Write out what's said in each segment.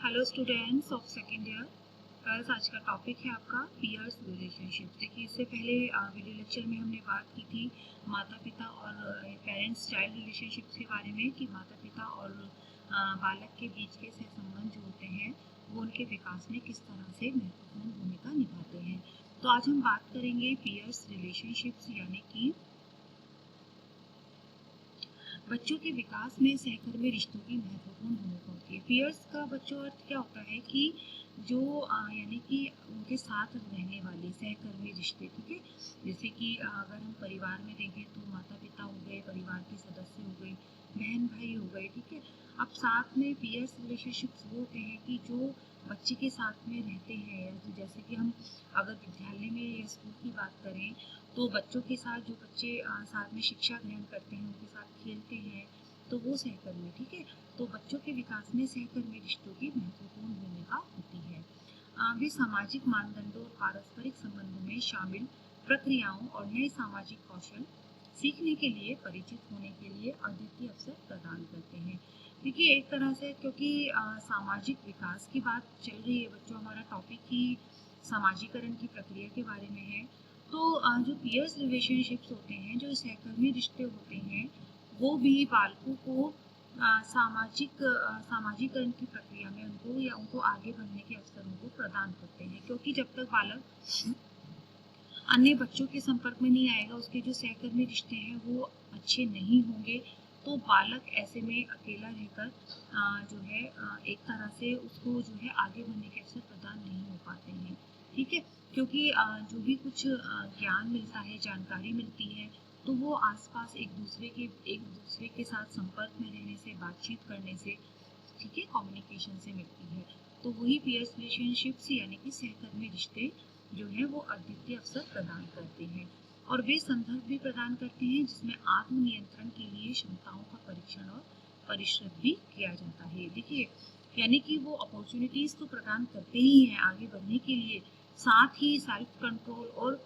Hello students of second year. Girls, आज का topic है आपका पीयर्स रिलेशनशिप। देखिए, इससे पहले वीडियो लेक्चर में हमने बात की थी माता पिता और पेरेंट्स चाइल्ड रिलेशनशिप के बारे में कि माता पिता और बालक के बीच के सहसंबंध जो होते हैं वो उनके विकास में किस तरह से महत्वपूर्ण भूमिका निभाते हैं। तो आज हम बात करेंगे पीयर्स रिलेशनशिप्स यानी कि बच्चों के विकास में सहकर्मी रिश्तों की महत्वपूर्ण भूमिका होती है। पीयर्स का बच्चों अर्थ क्या होता है कि जो यानी कि उनके साथ रहने वाले सहकर्मी रिश्ते, ठीक है। जैसे कि अगर हम परिवार में देखें तो माता पिता हो गए, परिवार के सदस्य हो गए, बहन भाई हो गए, ठीक है। अब साथ में पीयर्स रिलेशनशिप्स वो होते हैं कि जो बच्चे के साथ में रहते हैं। तो जैसे कि हम अगर विद्यालय में या स्कूल की बात करें तो बच्चों के साथ जो बच्चे साथ में शिक्षा ग्रहण करते हैं, उनके साथ खेलते हैं, तो वो सहकर्मी, ठीक है। तो बच्चों के विकास में सहकर्मी रिश्तों की महत्वपूर्ण भूमिका होती है। वे सामाजिक मानदंडों और पारस्परिक संबंधों में शामिल प्रक्रियाओं और नए सामाजिक कौशल सीखने के लिए, परिचित होने के लिए अद्वितीय अवसर प्रदान करते हैं। देखिए, एक तरह से क्योंकि सामाजिक विकास की बात चल रही है बच्चों, हमारा टॉपिक ही सामाजिकरण की प्रक्रिया के बारे में है। तो जो पीयर्स रिलेशनशिप्स होते हैं, जो सहकर्मी रिश्ते होते हैं, वो भी बालकों को सामाजिकरण की प्रक्रिया में उनको आगे बढ़ने के अवसरों को प्रदान करते हैं। क्योंकि जब तक बालक अन्य बच्चों के संपर्क में नहीं आएगा, उसके जो सहकर्मी रिश्ते हैं वो अच्छे नहीं होंगे, तो बालक ऐसे में अकेला रहकर जो है एक तरह से उसको जो है आगे बढ़ने के अवसर प्रदान नहीं हो पाते हैं, ठीक है। क्योंकि जो भी कुछ ज्ञान मिलता है, जानकारी मिलती है, तो वो आसपास एक दूसरे के साथ संपर्क में रहने से, बातचीत करने से, ठीक है, कम्युनिकेशन से मिलती है। तो वही पीयर्स रिलेशनशिप्स यानी कि सहकर्मी रिश्ते जो है वो अद्वितीय अवसर प्रदान करते हैं और वे संदर्भ भी प्रदान करते हैं जिसमें आत्मनियंत्रण के लिए क्षमताओं का परीक्षण और परिश्रम भी किया जाता है। देखिए, यानी कि वो अपॉर्चुनिटीज तो प्रदान करते ही हैं आगे बढ़ने के लिए, साथ ही सेल्फ कंट्रोल और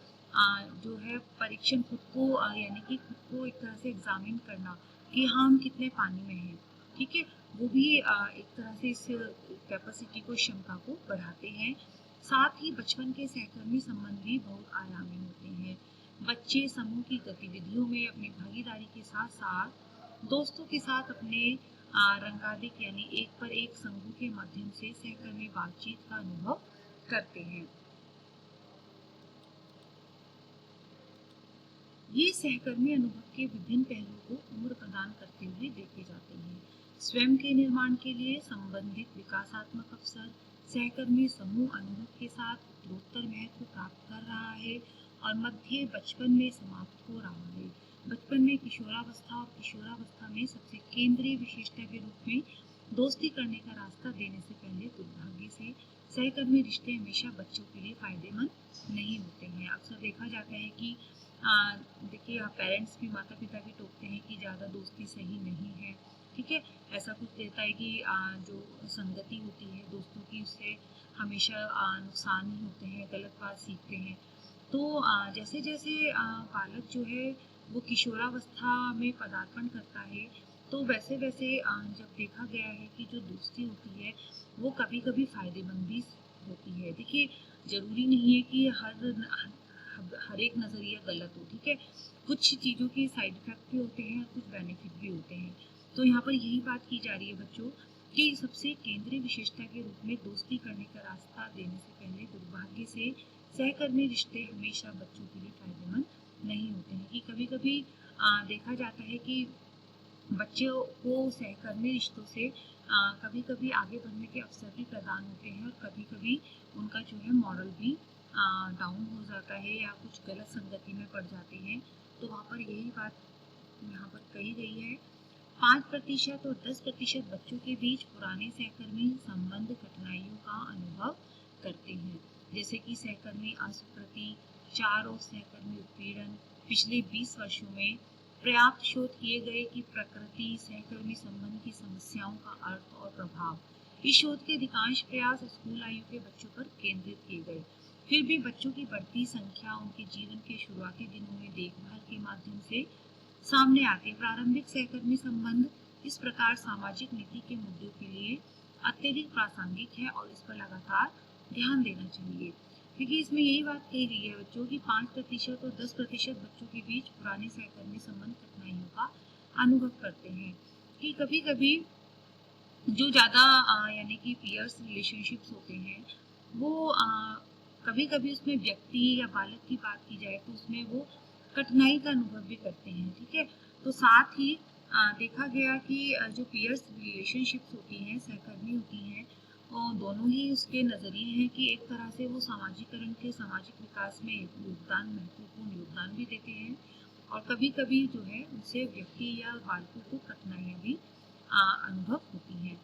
जो है परीक्षण, खुद को यानी कि खुद को एक तरह से एग्जामिन करना कि हम कितने पानी में हैं, ठीक है, वो भी एक तरह से इस कैपेसिटी को, क्षमता को बढ़ाते हैं। साथ ही बचपन के सहकर्मी संबंध भी बहुआयामी होते हैं। बच्चे समूह की गतिविधियों में अपनी भागीदारी के साथ साथ दोस्तों के साथ अपने रंगादिक यानी एक पर एक समूह के माध्यम से सहकर्मी बातचीत का अनुभव करते हैं। ये सहकर्मी अनुभव के विभिन्न पहलुओं को उम्र प्रदान करते हुए देखे जाते हैं। स्वयं के निर्माण के लिए संबंधित विकासात्मक अवसर सहकर्मी समूह अनुभव के साथ उत्तरोत्तर महत्व प्राप्त कर रहा है और मध्य बचपन में समाप्त हो रहा है। बचपन में किशोरावस्था और किशोरावस्था में सबसे केंद्रीय विशेषता के रूप में दोस्ती करने का रास्ता देने से पहले दुर्भाग्य से सहकर्मी रिश्ते हमेशा बच्चों के लिए फायदेमंद नहीं होते हैं। अक्सर देखा जाता है कि देखिए, पेरेंट्स भी, माता पिता भी टोकते हैं कि ज़्यादा दोस्ती सही नहीं है, ठीक है। ऐसा कुछ रहता है कि जो संगति होती है दोस्तों की, उससे हमेशा नुकसान ही होते हैं, गलत बात सीखते हैं। तो जैसे जैसे बालक जो है वो किशोरावस्था में पदार्पण करता है, तो वैसे वैसे जब देखा गया है कि जो दोस्ती होती है वो कभी कभी फायदेमंद भी होती है। देखिए, जरूरी नहीं है कि हर एक नज़रिया गलत हो, ठीक है। कुछ चीज़ों के साइड इफेक्ट भी होते हैं, कुछ बेनिफिट भी होते हैं। तो यहाँ पर यही बात की जा रही है बच्चों कि सबसे केंद्रीय विशेषता के रूप में दोस्ती करने का रास्ता देने से पहले दुर्भाग्य से सहकर्मी रिश्ते हमेशा बच्चों के लिए फायदेमंद नहीं होते हैं। कि कभी कभी देखा जाता है कि बच्चों को सहकर्मी रिश्तों से कभी कभी आगे बढ़ने के अवसर भी प्रदान होते हैं और कभी कभी उनका जो है मॉरल भी डाउन हो जाता है या कुछ गलत संगति में पड़ जाते हैं। तो वहाँ पर यही बात यहाँ पर कही गई है। 5% और 10% बच्चों के बीच पुराने सहकर्मी संबंध कठिनाइयों का अनुभव करते हैं, जैसे कि सहकर्मी अस्वीकृति, 4 और सहकर्मी उत्पीड़न। पिछले 20 वर्षों में पर्याप्त शोध किए गए कि प्रकृति सहकर्मी संबंध की समस्याओं का अर्थ और प्रभाव। इस शोध के अधिकांश प्रयास स्कूल आयु के बच्चों पर केंद्रित किए गए। फिर भी बच्चों की बढ़ती संख्या उनके जीवन के शुरुआती दिनों में देखभाल के माध्यम से सामने आते प्रारंभिक सहकर्मी संबंध इस प्रकार सामाजिक नीति के मुद्दों के लिए अत्यधिक प्रासंगिक है और इस पर लगातार ध्यान देना चाहिए। देखिए इसमें यही बात कही गई है बच्चों की 5% और 10% बच्चों के बीच पुराने सहकर्मी संबंध कठिनाइयों का अनुभव करते हैं कि कभी कभी जो ज़्यादा यानी कि पियर्स रिलेशनशिप्स होते हैं वो कभी कभी उसमें व्यक्ति या बालक की बात की जाए तो उसमें वो कठिनाई का अनुभव भी करते हैं। ठीक है, तो साथ ही देखा गया कि जो पियर्स रिलेशनशिप्स होती हैं, सहकर्मी होती हैं, दोनों ही उसके नज़रिए हैं कि एक तरह से वो सामाजिकरण के सामाजिक विकास में महत्वपूर्ण योगदान भी देते हैं और कभी कभी जो है उनसे व्यक्ति या बालकों को कठिनाइयाँ भी अनुभव होती हैं।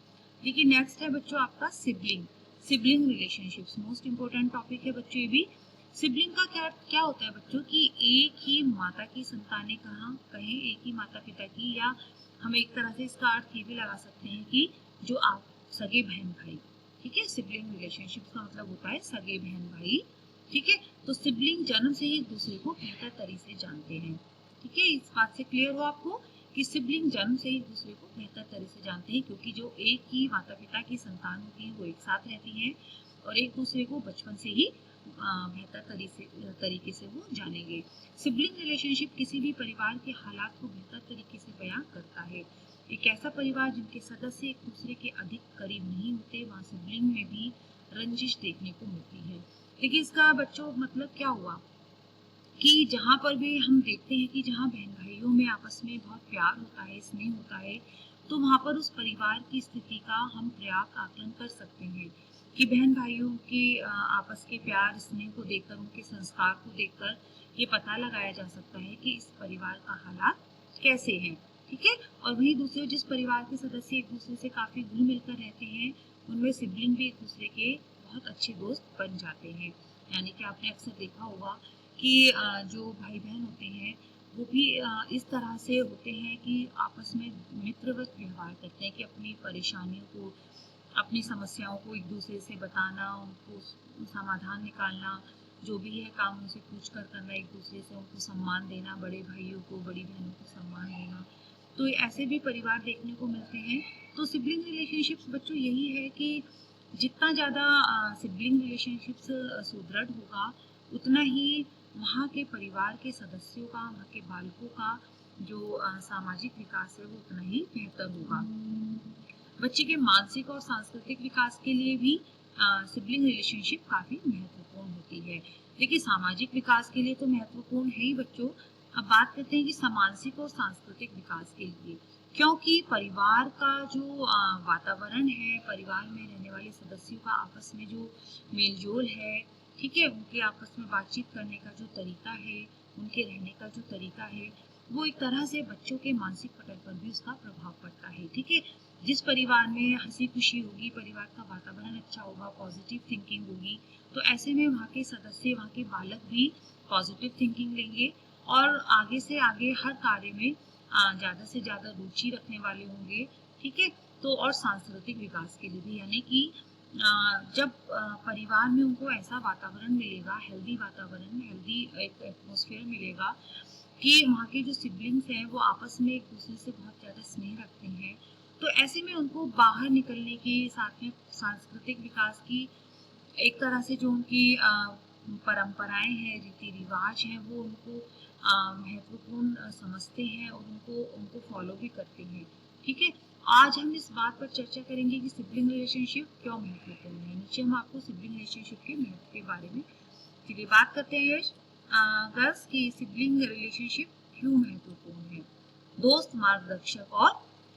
देखिए नेक्स्ट है बच्चों आपका sibling relationships, most important topic है बच्चों ये भी। सिबलिंग का क्या क्या होता है बच्चों कि एक ही माता की संतानें कहें एक ही माता पिता की, या हम एक तरह से इसका अर्थ ये भी लगा सकते हैं कि जो आप सगे बहन भाई। ठीक है, सिबलिंग रिलेशनशिप्स का मतलब होता है सगे बहन भाई। ठीक है, तो सिबलिंग जन्म से ही एक दूसरे को बेहतर तरीके से जानते हैं। ठीक है, इस बात से क्लियर हो आपको कि सिबलिंग जन्म से ही एक दूसरे को बेहतर तरह से जानते हैं क्योंकि जो एक ही माता पिता की संतान होती है वो एक साथ रहती हैं और एक दूसरे को बचपन से ही बेहतर तरीके से वो जानेंगे। सिबलिंग रिलेशनशिप किसी भी परिवार के हालात को बेहतर तरीके से बयां करता है। एक ऐसा परिवार जिनके सदस्य एक दूसरे के अधिक करीब नहीं होते, वहाँ सिबलिंग में भी रंजिश देखने को मिलती है। देखिए इसका बच्चों मतलब क्या हुआ कि जहाँ पर भी हम देखते हैं कि जहाँ बहन भाइयों में आपस में बहुत प्यार होता है, स्नेह होता है, तो वहाँ पर उस परिवार की स्थिति का हम पर्याप्त आकलन कर सकते हैं कि बहन भाइयों के आपस के प्यार स्नेह को देखकर, उनके संस्कार को देखकर ये पता लगाया जा सकता है कि इस परिवार का हालात कैसे हैं। ठीक है, और वहीं दूसरे जिस परिवार के सदस्य एक दूसरे से काफ़ी घुल मिलकर रहते हैं उनमें सिबलिंग भी एक दूसरे के बहुत अच्छे दोस्त बन जाते हैं। यानी कि आपने अक्सर देखा होगा कि जो भाई बहन होते हैं वो भी इस तरह से होते हैं कि आपस में मित्रवत व्यवहार करते हैं कि अपनी परेशानियों को, अपनी समस्याओं को एक दूसरे से बताना, उनको समाधान निकालना, जो भी है काम उनसे पूछ कर करना, एक दूसरे से उनको सम्मान देना, बड़े भाइयों को बड़ी बहनों को सम्मान देना। तो ऐसे भी परिवार देखने को मिलते हैं। तो सिबलिंग रिलेशनशिप्स बच्चों यही है कि जितना ज़्यादा सिबलिंग रिलेशनशिप्स सुदृढ़ होगा उतना ही वहाँ के परिवार के सदस्यों का, वहाँ के बालकों का जो सामाजिक विकास है वो उतना ही बेहतर होगा। बच्चे के मानसिक और सांस्कृतिक विकास के लिए भी सिबलिंग रिलेशनशिप काफ़ी महत्वपूर्ण होती है। देखिए सामाजिक विकास के लिए तो महत्वपूर्ण है ही बच्चों। अब बात करते हैं कि मानसिक और सांस्कृतिक विकास के लिए, क्योंकि परिवार का जो वातावरण है, परिवार में रहने वाले सदस्यों का आपस में जो मेलजोल है, ठीक है, उनके आपस में बातचीत करने का जो तरीका है, उनके रहने का जो तरीका है, वो एक तरह से बच्चों के मानसिक पटल पर भी उसका प्रभाव पड़ता है। ठीक है, जिस परिवार में हंसी खुशी होगी, परिवार का वातावरण अच्छा होगा, पॉजिटिव थिंकिंग होगी, तो ऐसे में वहाँ के सदस्य, वहाँ के बालक भी पॉजिटिव थिंकिंग लेंगे और आगे से आगे हर कार्य में ज़्यादा से ज़्यादा रुचि रखने वाले होंगे। ठीक है, तो और सांस्कृतिक विकास के लिए भी, यानी कि जब परिवार में उनको ऐसा वातावरण मिलेगा, हेल्दी वातावरण, हेल्दी एक एटमॉस्फेयर मिलेगा कि वहाँ के जो सिबलिंग्स हैं वो आपस में एक दूसरे से बहुत ज़्यादा स्नेह रखते हैं, तो ऐसे में उनको बाहर निकलने की, साथ में सांस्कृतिक विकास की, एक तरह से जो उनकी परंपराएं हैं, रीति रिवाज हैं, वो उनको महत्वपूर्ण समझते हैं और उनको उनको फॉलो भी करते हैं। ठीक है, आज हम इस बात पर चर्चा करेंगे कि सिबलिंग रिलेशनशिप क्यों महत्वपूर्ण है। नीचे हम आपको सिबलिंग रिलेशनशिप के महत्व के बारे में चलिए बात करते हैं यश। गर्ल्स की सिबलिंग रिलेशनशिप क्यों महत्वपूर्ण है। दोस्त, मार्गदर्शक और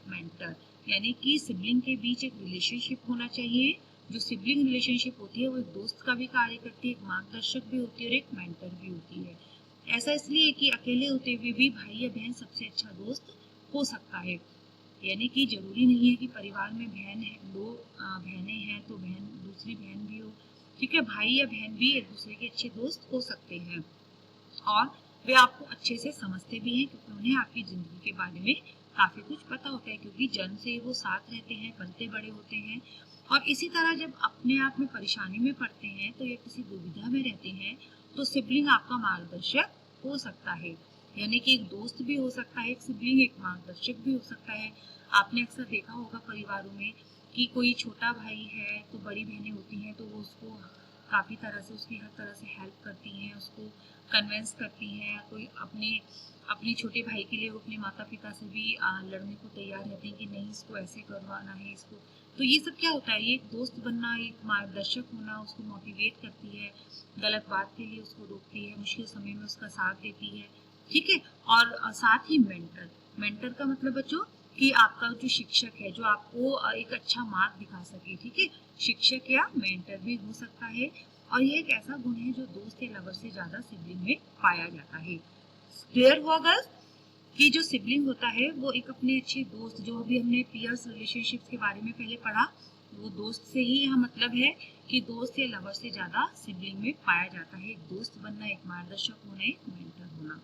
मेंटर, यानी कि सिबलिंग के बीच एक रिलेशनशिप होना चाहिए। जो सिबलिंग रिलेशनशिप होती है वो एक दोस्त का भी कार्य करती है, एक मार्गदर्शक भी होती है और एक मेंटर भी होती है। ऐसा इसलिए कि अकेले होते हुए भी भाई या बहन सबसे अच्छा दोस्त हो सकता है। यानी कि जरूरी नहीं है कि परिवार में बहन है, दो बहनें हैं तो बहन दूसरी बहन भी हो। ठीक है, भाई या बहन भी एक दूसरे के अच्छे दोस्त हो सकते हैं और वे आपको अच्छे से समझते भी हैं क्योंकि उन्हें आपकी ज़िंदगी के बारे में काफ़ी कुछ पता होता है, क्योंकि जन्म से वो साथ रहते हैं, पलते बड़े होते हैं। और इसी तरह जब अपने आप में परेशानी में पड़ते हैं तो या किसी दुविधा में रहते हैं तो सिबलिंग आपका मार्गदर्शक हो सकता है। यानी कि एक दोस्त भी हो सकता है, एक सिबलिंग, एक मार्गदर्शक भी हो सकता है। आपने अक्सर देखा होगा परिवारों में कि कोई छोटा भाई है तो बड़ी बहनें होती हैं तो वो उसको काफ़ी तरह से उसकी हर तरह से हेल्प करती हैं, उसको कन्विंस करती हैं। कोई अपने अपने छोटे भाई के लिए वो अपने माता पिता से भी लड़ने को तैयार रहते हैं कि नहीं इसको ऐसे करवाना है इसको। तो ये सब क्या होता है, ये एक दोस्त बनना, एक मार्गदर्शक होना, उसको मोटिवेट करती है, गलत बात के लिए उसको रोकती है, मुश्किल समय में उसका साथ देती है, ठीक है। और साथ ही मेंटर, मेंटर का मतलब बच्चों कि आपका जो शिक्षक है जो आपको एक अच्छा मार्ग दिखा सके, ठीक है। शिक्षक या मेंटर भी हो सकता है। और ये एक ऐसा गुण है जो दोस्त या लवर से ज्यादा सिबलिंग में पाया जाता है। क्लियर हुआ गर्ल्स कि जो सिबलिंग होता है वो एक अपने अच्छे दोस्त, जो अभी हमने पीयर्स रिलेशनशिप्स के बारे में पहले पढ़ा, वो दोस्त से ही यहाँ मतलब है कि दोस्त या लवर से ज्यादा सिबलिंग में पाया जाता है। एक दोस्त बनना, एक मार्गदर्शक होना, एक मेंटर होना।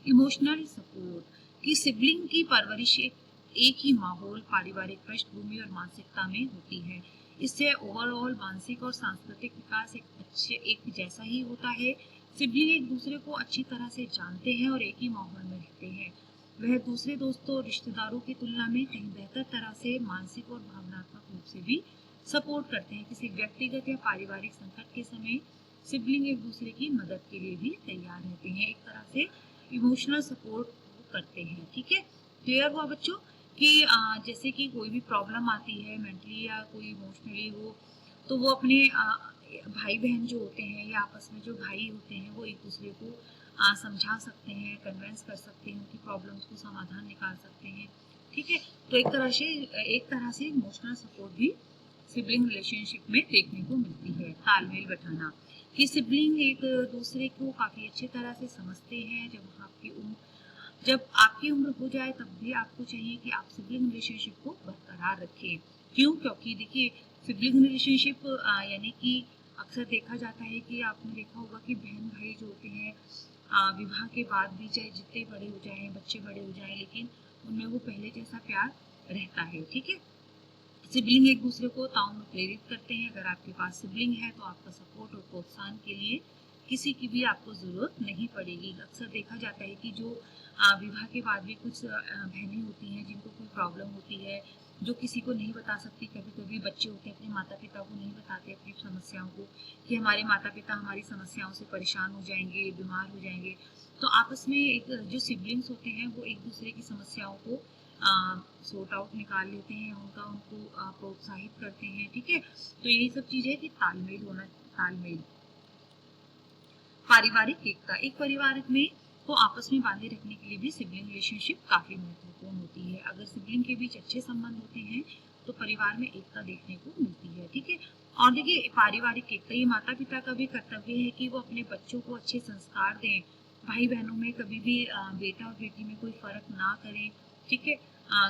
इमोशनल सपोर्ट कि सिबलिंग की परवरिश एक ही माहौल, पारिवारिक पृष्ठभूमि और मानसिकता में होती है। इससे ओवरऑल मानसिक और सांस्कृतिक विकास एक जैसा ही होता है। सिबलिंग एक दूसरे को अच्छी तरह से जानते हैं और एक ही माहौल में रहते हैं। वह दूसरे दोस्तों और रिश्तेदारों की तुलना में कहीं बेहतर तरह से मानसिक और भावनात्मक रूप से भी सपोर्ट करते हैं। किसी व्यक्तिगत या पारिवारिक संकट के समय सिबलिंग एक दूसरे की मदद के लिए भी तैयार रहते हैं, एक तरह से इमोशनल सपोर्ट करते हैं, ठीक है। क्लियर हुआ बच्चों कि जैसे कि कोई भी प्रॉब्लम आती है मेंटली या कोई इमोशनली हो, तो वो अपने भाई बहन जो होते हैं या आपस में जो भाई होते हैं वो एक दूसरे को समझा सकते हैं, कन्विंस कर सकते हैं, उनकी प्रॉब्लम्स को समाधान निकाल सकते हैं, ठीक है। तो एक तरह से इमोशनल सपोर्ट भी सिबलिंग रिलेशनशिप में देखने को मिलती है। तालमेल बैठाना कि सिबलिंग एक दूसरे को काफ़ी अच्छी तरह से समझते हैं। जब आपकी उम्र हो जाए तब भी आपको चाहिए कि आप सिबलिंग रिलेशनशिप को बरकरार रखें। क्यों? क्योंकि देखिए सिबलिंग रिलेशनशिप यानी कि अक्सर देखा जाता है कि आपने देखा होगा कि बहन भाई जो होते हैं विवाह के बाद भी चाहे जितने बड़े हो जाएं, बच्चे बड़े हो जाएं, लेकिन उनमें वो पहले जैसा प्यार रहता है, ठीक है। सिबलिंग एक दूसरे को ताउम्र प्रेरित करते हैं। अगर आपके पास सिबलिंग है तो आपका सपोर्ट और प्रोत्साहन के लिए किसी की भी आपको ज़रूरत नहीं पड़ेगी। अक्सर देखा जाता है कि जो विवाह के बाद भी कुछ बहनें होती हैं जिनको कोई प्रॉब्लम होती है, जो किसी को नहीं बता सकती। कभी कभी बच्चे होते हैं अपने माता पिता को नहीं बताते अपनी समस्याओं को, कि हमारे माता पिता हमारी समस्याओं से परेशान हो जाएंगे, बीमार हो जाएंगे। तो आपस में एक जो सिबलिंग्स होते हैं वो एक दूसरे की समस्याओं को सॉर्ट आउट निकाल लेते हैं, उनको प्रोत्साहित करते हैं, ठीक है। तो यही सब चीज़ है कि तालमेल होना। तालमेल, पारिवारिक एकता, एक परिवार में को आपस में बांधे रखने के लिए भी सिबलिंग रिलेशनशिप काफी महत्वपूर्ण होती है। अगर सिबलिंग के बीच अच्छे संबंध होते हैं तो परिवार में एकता देखने को मिलती है, ठीक है। और देखिए पारिवारिक एकता, ये माता पिता का भी कर्तव्य है कि वो अपने बच्चों को अच्छे संस्कार दें। भाई बहनों में कभी भी बेटा और बेटी में कोई फर्क ना करें, ठीक है।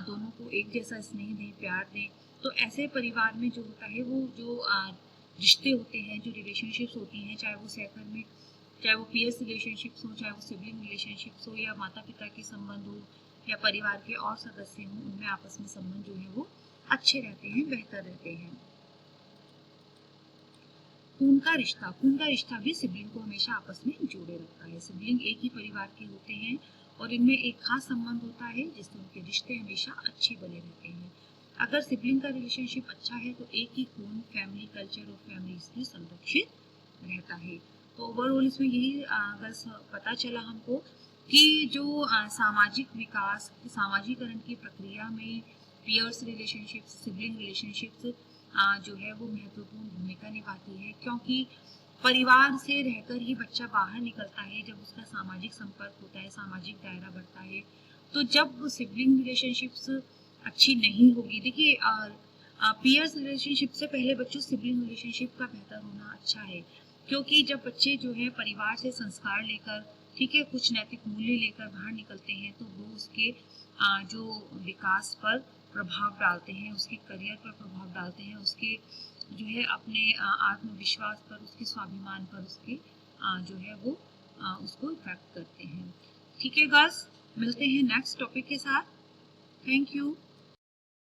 दोनों को एक जैसा स्नेह दें, प्यार दें। तो ऐसे परिवार में जो होता है वो जो रिश्ते होते हैं, जो रिलेशनशिप्स होती हैं, चाहे वो सहकर्मी, चाहे वो पीयर्स रिलेशनशिप्स हो, चाहे वो सिबलिंग रिलेशनशिप्स हो, या माता पिता के संबंध हो, या परिवार के और सदस्य हों, उनमें आपस में संबंध जो है वो अच्छे रहते हैं, बेहतर रहते हैं। खून का रिश्ता भी सिबलिंग को हमेशा आपस में जोड़े रखता है। सिबलिंग एक ही परिवार के होते हैं और इनमें एक खास संबंध होता है जिससे उनके रिश्ते हमेशा अच्छे बने रहते हैं। अगर सिबलिंग का रिलेशनशिप अच्छा है तो एक ही खून, फैमिली कल्चर और फैमिली हिस्ट्री संरक्षित रहता है। तो ओवरऑल इसमें यही बस पता चला हमको कि जो सामाजिक विकास, सामाजिकरण की प्रक्रिया में पीयर्स रिलेशनशिप्स, सिबलिंग रिलेशनशिप्स जो है वो महत्वपूर्ण भूमिका निभाती है, क्योंकि परिवार से रहकर ही बच्चा बाहर निकलता है। जब उसका सामाजिक संपर्क होता है, सामाजिक दायरा बढ़ता है, तो जब सिबलिंग रिलेशनशिप्स अच्छी नहीं होगी, देखिए पीयर्स रिलेशनशिप से पहले बच्चों सिबलिंग रिलेशनशिप का बेहतर होना अच्छा है। क्योंकि जब बच्चे जो है परिवार से संस्कार लेकर, ठीक है, कुछ नैतिक मूल्य लेकर बाहर निकलते हैं तो वो उसके जो विकास पर प्रभाव डालते हैं, उसके करियर पर प्रभाव डालते हैं, उसके जो है अपने आत्मविश्वास पर, उसके स्वाभिमान पर, उसके जो है वो उसको इफेक्ट करते हैं। ठीक है गर्ल्स, मिलते हैं नेक्स्ट टॉपिक के साथ। Thank you.